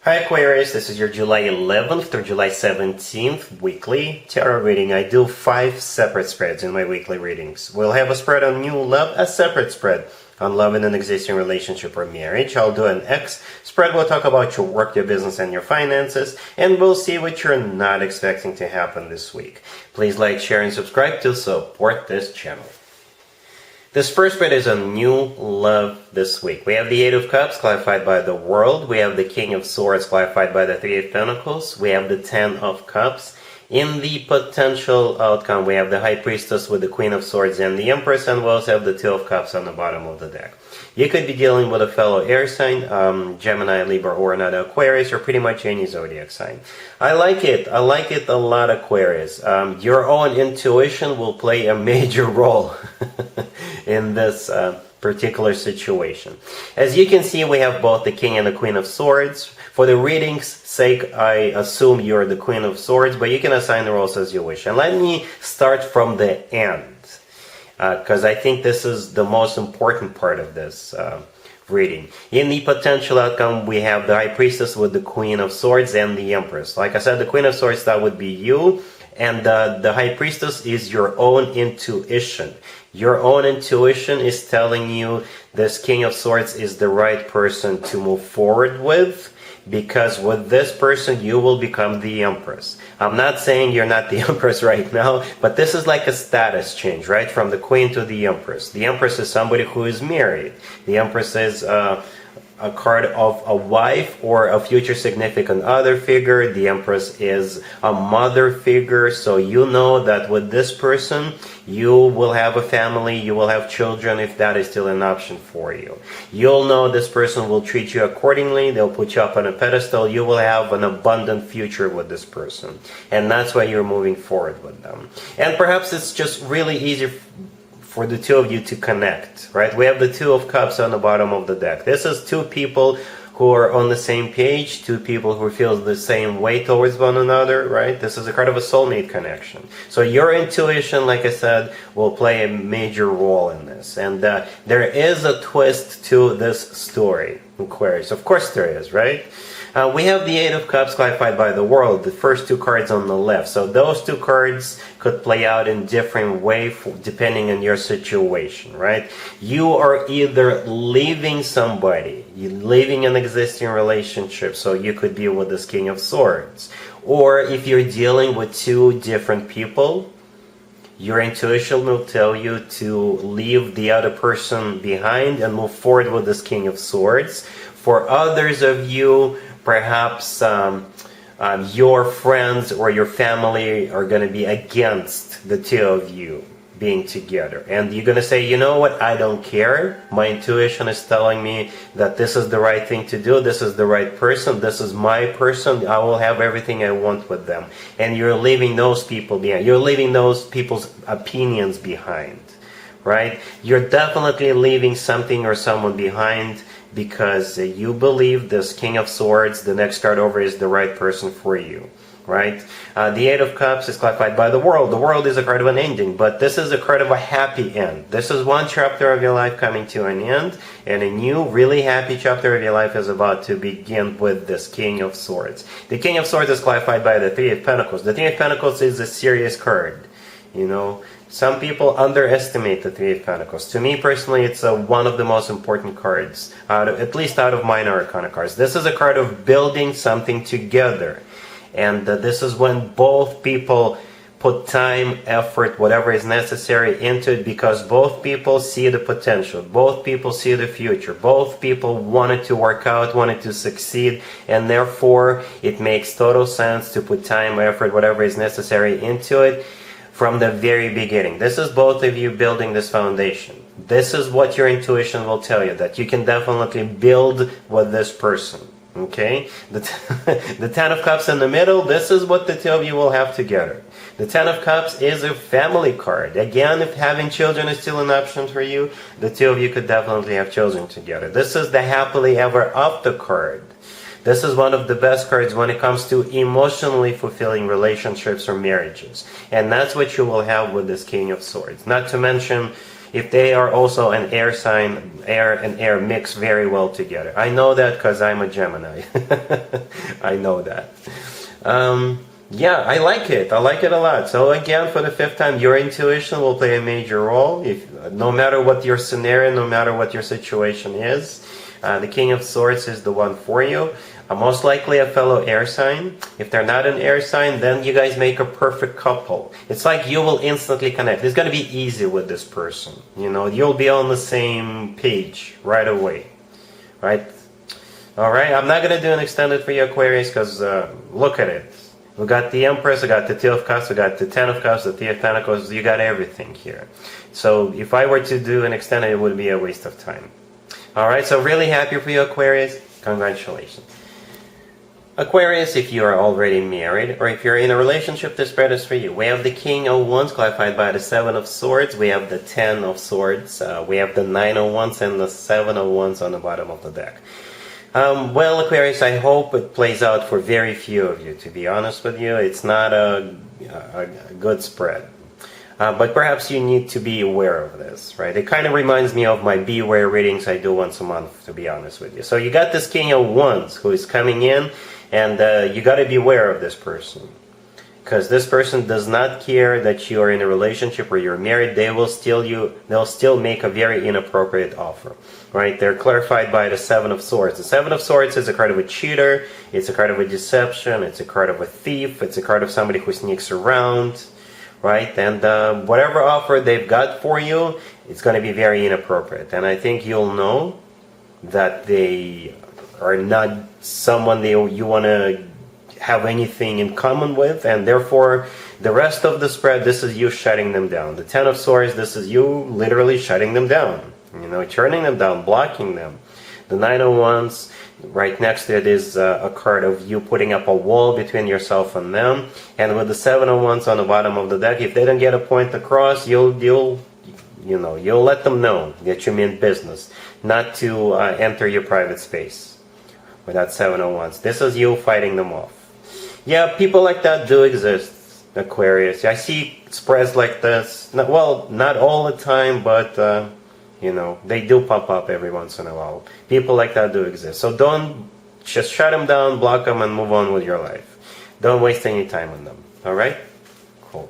Hi Aquarius, this is your July 11th through July 17th weekly tarot reading. I do 5 separate spreads in my weekly readings. We'll have a spread on new love, a separate spread on love in an existing relationship or marriage. I'll do an X spread. We'll talk about your work, your business, and your finances, and we'll see what you're not expecting to happen this week. Please like, share, and subscribe to support this channel. This first spread is on new love this week. We have the Eight of Cups clarified by the World. We have the King of Swords clarified by the Three of Pentacles. We have the Ten of Cups. In the potential outcome, we have the High Priestess with the Queen of Swords and the Empress, and we also have the Two of Cups on the bottom of the deck. You could be dealing with a fellow air sign, Gemini, Libra, or another Aquarius, or pretty much any zodiac sign. I like it. I like it a lot, Aquarius. Your own intuition will play a major role in this particular situation. As you can see, we have both the King and the Queen of Swords. For the reading's sake, I assume you're the Queen of Swords, but you can assign the roles as you wish. And let me start from the end, because I think this is the most important part of this reading. In the potential outcome, we have the High Priestess with the Queen of Swords and the Empress. Like I said, the Queen of Swords, that would be you, and the High Priestess is your own intuition. Your own intuition is telling you this King of Swords is the right person to move forward with, because with this person you will become the Empress. I'm not saying you're not the Empress right now, but this is like a status change, right? From the Queen to the Empress. The Empress is somebody who is married. The Empress is a card of a wife or a future significant other figure. The Empress is a mother figure. So you know that with this person, you will have a family, you will have children if that is still an option for you. You'll know this person will treat you accordingly. They'll put you up on a pedestal. You will have an abundant future with this person. And that's why you're moving forward with them. And perhaps it's just really easy for the two of you to connect, right? We have the Two of Cups on the bottom of the deck. This is two people who are on the same page, two people who feel the same way towards one another, right? This is a kind of a soulmate connection. So your intuition, like I said, will play a major role in this. And there is a twist to this story, Aquarius. Of course there is, right? We have the Eight of Cups clarified by the World, the first two cards on the left. So those two cards could play out in different ways depending on your situation, right? You are either leaving somebody, you're leaving an existing relationship, so you could be with this King of Swords. Or if you're dealing with two different people, your intuition will tell you to leave the other person behind and move forward with this King of Swords. For others of you, perhaps your friends or your family are going to be against the two of you being together. And you're going to say, you know what, I don't care. My intuition is telling me that this is the right thing to do. This is the right person. This is my person. I will have everything I want with them. And you're leaving those people behind. You're leaving those people's opinions behind, right? You're definitely leaving something or someone behind because you believe this King of Swords, the next card over, is the right person for you, right? The Eight of Cups is clarified by the World. The World is a card of an ending, but this is a card of a happy end. This is one chapter of your life coming to an end, and a new, really happy chapter of your life is about to begin with this King of Swords. The King of Swords is clarified by the Three of Pentacles. The Three of Pentacles is a serious card, you know. Some people underestimate the Three of Pentacles. To me personally, it's one of the most important cards, at least out of minor arcana cards. This is a card of building something together. And this is when both people put time, effort, whatever is necessary into it, because both people see the potential. Both people see the future. Both people wanted to work out, wanted to succeed, and therefore it makes total sense to put time, effort, whatever is necessary into it from the very beginning. This is both of you building this foundation. This is what your intuition will tell you, that you can definitely build with this person. Okay? The Ten of Cups in the middle, this is what the two of you will have together. The Ten of Cups is a family card. Again, if having children is still an option for you, the two of you could definitely have children together. This is the happily ever after card. This is one of the best cards when it comes to emotionally fulfilling relationships or marriages. And that's what you will have with this King of Swords. Not to mention, if they are also an air sign, air and air mix very well together. I know that because I'm a Gemini. I know that. Yeah, I like it. I like it a lot. So again, for the fifth time, your intuition will play a major role. No matter what your scenario, no matter what your situation is, the King of Swords is the one for you. Most likely a fellow air sign. If they're not an air sign, then you guys make a perfect couple. It's like you will instantly connect. It's going to be easy with this person. You know, you'll be on the same page right away. Right? Alright, I'm not going to do an extended for you, Aquarius, because look at it. We got the Empress, we got the Two of Cups, we got the Ten of Cups, the Three of Pentacles. You got everything here. So if I were to do an extended, it would be a waste of time. Alright, so really happy for you, Aquarius. Congratulations. Aquarius, if you are already married or if you're in a relationship, this spread is for you. We have the King of Wands clarified by the Seven of Swords. We have the Ten of Swords. We have the Nine of Wands and the Seven of Wands on the bottom of the deck. Well, Aquarius, I hope it plays out for very few of you. To be honest with you, it's not a good spread. But perhaps you need to be aware of this, right? It kind of reminds me of my Beware readings I do once a month, to be honest with you. So you got this King of Wands who is coming in, and you got to be aware of this person. Because this person does not care that you are in a relationship or you're married. They'll still make a very inappropriate offer, right? They're clarified by the Seven of Swords. The Seven of Swords is a card of a cheater. It's a card of a deception. It's a card of a thief. It's a card of somebody who sneaks around, right? And whatever offer they've got for you, it's going to be very inappropriate. And I think you'll know that they are not someone you want to have anything in common with, and therefore the rest of the spread, this is you shutting them down. The Ten of Swords, this is you literally shutting them down, you know, turning them down, blocking them. The Nine of Wands, right next to it is a card of you putting up a wall between yourself and them. And with the Seven of Wands on the bottom of the deck, if they don't get a point across, you'll let them know that you mean business, not to enter your private space with that Seven of Wands. This is you fighting them off. Yeah, people like that do exist, Aquarius. I see spreads like this. Not all the time, but you know, they do pop up every once in a while. People like that do exist. So don't just shut them down, block them, and move on with your life. Don't waste any time on them. Alright? Cool.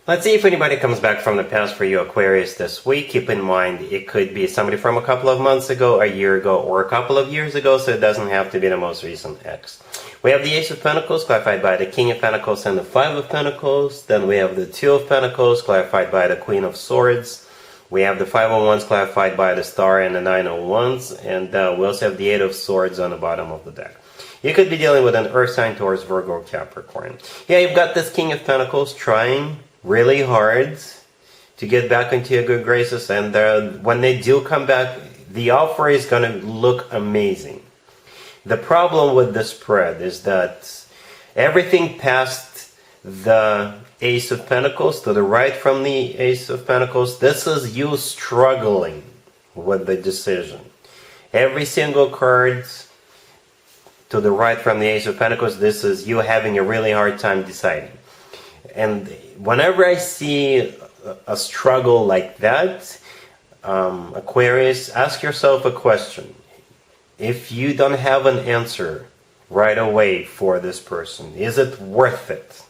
Let's see if anybody comes back from the past for you, Aquarius, this week. Keep in mind, it could be somebody from a couple of months ago, a year ago, or a couple of years ago, so it doesn't have to be the most recent ex. We have the Ace of Pentacles, clarified by the King of Pentacles and the Five of Pentacles. Then we have the Two of Pentacles, clarified by the Queen of Swords. We have the Five of Wands, clarified by the Star and the Nine of Wands. And we also have the Eight of Swords on the bottom of the deck. You could be dealing with an Earth sign, Taurus, Virgo, or Capricorn. Yeah, you've got this King of Pentacles trying really hard to get back into your good graces, and when they do come back, the offer is going to look amazing. The problem with the spread is that everything past the Ace of Pentacles, to the right from the Ace of Pentacles, this is you struggling with the decision. Every single card to the right from the Ace of Pentacles, this is you having a really hard time deciding. And whenever I see a struggle like that, Aquarius, ask yourself a question. If you don't have an answer right away for this person, is it worth it?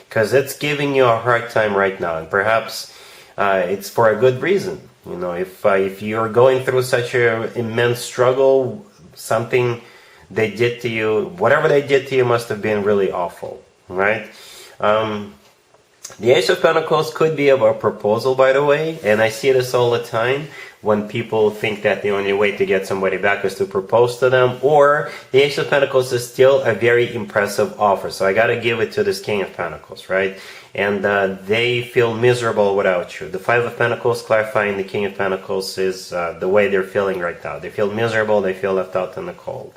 Because it's giving you a hard time right now, and perhaps it's for a good reason. You know, if you're going through such an immense struggle, something they did to you, whatever they did to you must have been really awful, right? The Ace of Pentacles could be a proposal, by the way, and I see this all the time when people think that the only way to get somebody back is to propose to them, or the Ace of Pentacles is still a very impressive offer, so I gotta give it to this King of Pentacles, right? And they feel miserable without you. The Five of Pentacles, clarifying the King of Pentacles, is the way they're feeling right now. They feel miserable, they feel left out in the cold.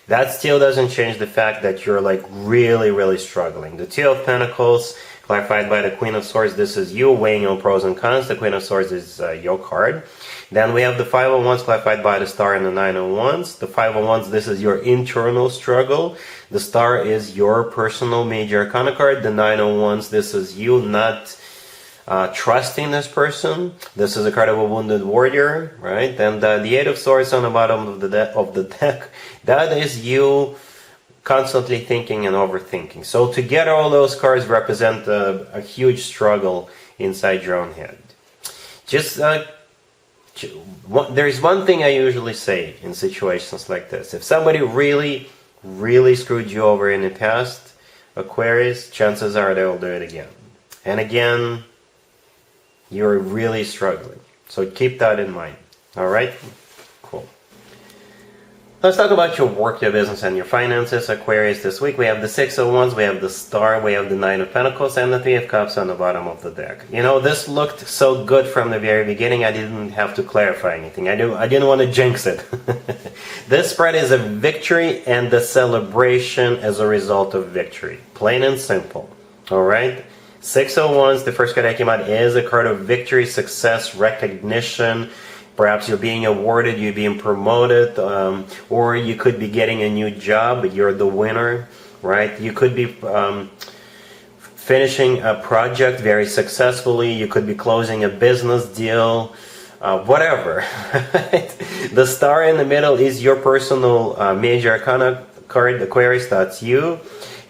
That still doesn't change the fact that you're like really, really struggling. The Two of Pentacles, clarified by the Queen of Swords, this is you weighing on pros and cons. The Queen of Swords is your card. Then we have the Five of Wands, clarified by the Star and the Nine of Wands. The Five of Wands, this is your internal struggle. The Star is your personal major arcana card. The Nine of Wands, this is you not trusting this person. This is a card of a wounded warrior, right? And the Eight of Swords on the bottom of the deck, that is you constantly thinking and overthinking. So together all those cards represent a huge struggle inside your own head. Just there is one thing I usually say in situations like this. If somebody really, really screwed you over in the past, Aquarius, chances are they'll do it again. And again, you're really struggling. So keep that in mind. All right? Cool. Let's talk about your work, your business, and your finances, Aquarius. This week we have the Six of Wands, we have the Star, we have the Nine of Pentacles, and the Three of Cups on the bottom of the deck. You know, this looked so good from the very beginning, I didn't have to clarify anything. I didn't want to jinx it. This spread is a victory and the celebration as a result of victory. Plain and simple. Alright? Six of Wands, the first card that came out, is a card of victory, success, recognition. Perhaps you're being awarded, you're being promoted, or you could be getting a new job, you're the winner, right? You could be finishing a project very successfully, you could be closing a business deal, whatever. The Star in the middle is your personal major arcana card, Aquarius, that's you.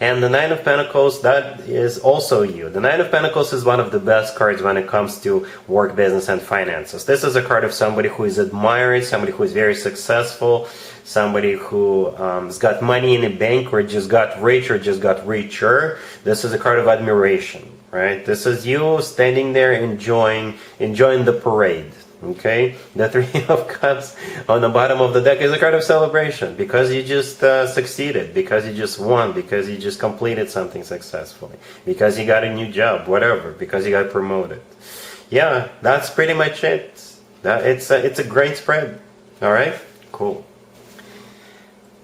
And the Nine of Pentacles, that is also you. The Nine of Pentacles is one of the best cards when it comes to work, business, and finances. This is a card of somebody who is admired, somebody who is very successful, somebody who has got money in the bank, or just got rich, or just got richer. This is a card of admiration, right? This is you standing there enjoying the parade. Okay, the Three of Cups on the bottom of the deck is a card of celebration because you just succeeded, because you just won, because you just completed something successfully, because you got a new job, whatever, because you got promoted. Yeah, that's pretty much it. It's a great spread. All right, cool.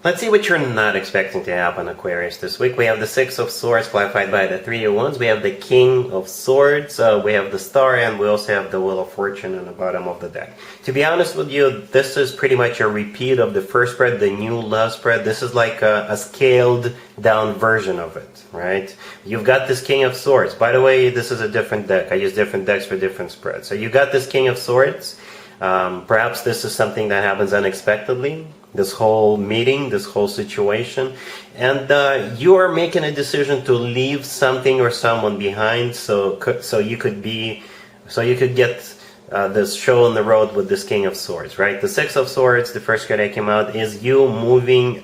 Let's see what you're not expecting to happen, Aquarius, this week. We have the Six of Swords clarified by the Three of Wands. We have the King of Swords. We have the Star, and we also have the Wheel of Fortune on the bottom of the deck. To be honest with you, this is pretty much a repeat of the first spread, the new love spread. This is like a scaled down version of it, right? You've got this King of Swords. By the way, this is a different deck. I use different decks for different spreads. So you got this King of Swords. Perhaps this is something that happens unexpectedly. This whole meeting, this whole situation, and you are making a decision to leave something or someone behind, so you could get this show on the road with this King of Swords, right? The Six of Swords, the first card that came out, is you moving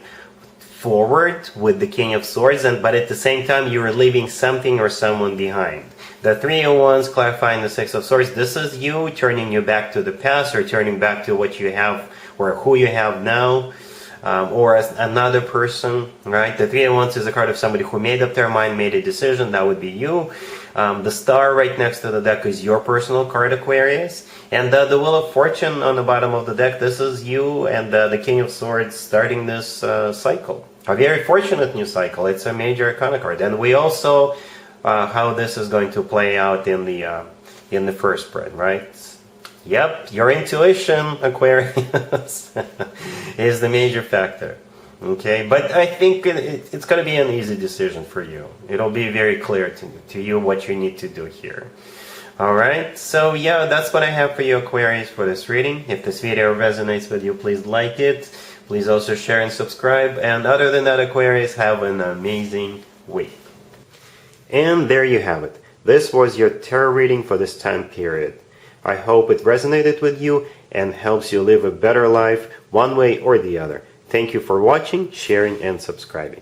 forward with the King of Swords, but at the same time you are leaving something or someone behind. The Three of Wands clarifying the Six of Swords, this is you turning you back to the past, or turning back to what you have or who you have now, or as another person, right? The Three of Wands is a card of somebody who made up their mind, made a decision. That would be you. The Star right next to the deck is your personal card, Aquarius. And the Wheel of Fortune on the bottom of the deck, this is you and the King of Swords starting this cycle. A very fortunate new cycle. It's a major arcana card. And we also, how this is going to play out in the first spread, right? Yep, your intuition, Aquarius, is the major factor. Okay, but I think it's going to be an easy decision for you. It'll be very clear to you what you need to do here. Alright, so yeah, that's what I have for you, Aquarius, for this reading. If this video resonates with you, please like it. Please also share and subscribe. And other than that, Aquarius, have an amazing week. And there you have it. This was your tarot reading for this time period. I hope it resonated with you and helps you live a better life one way or the other. Thank you for watching, sharing, and subscribing.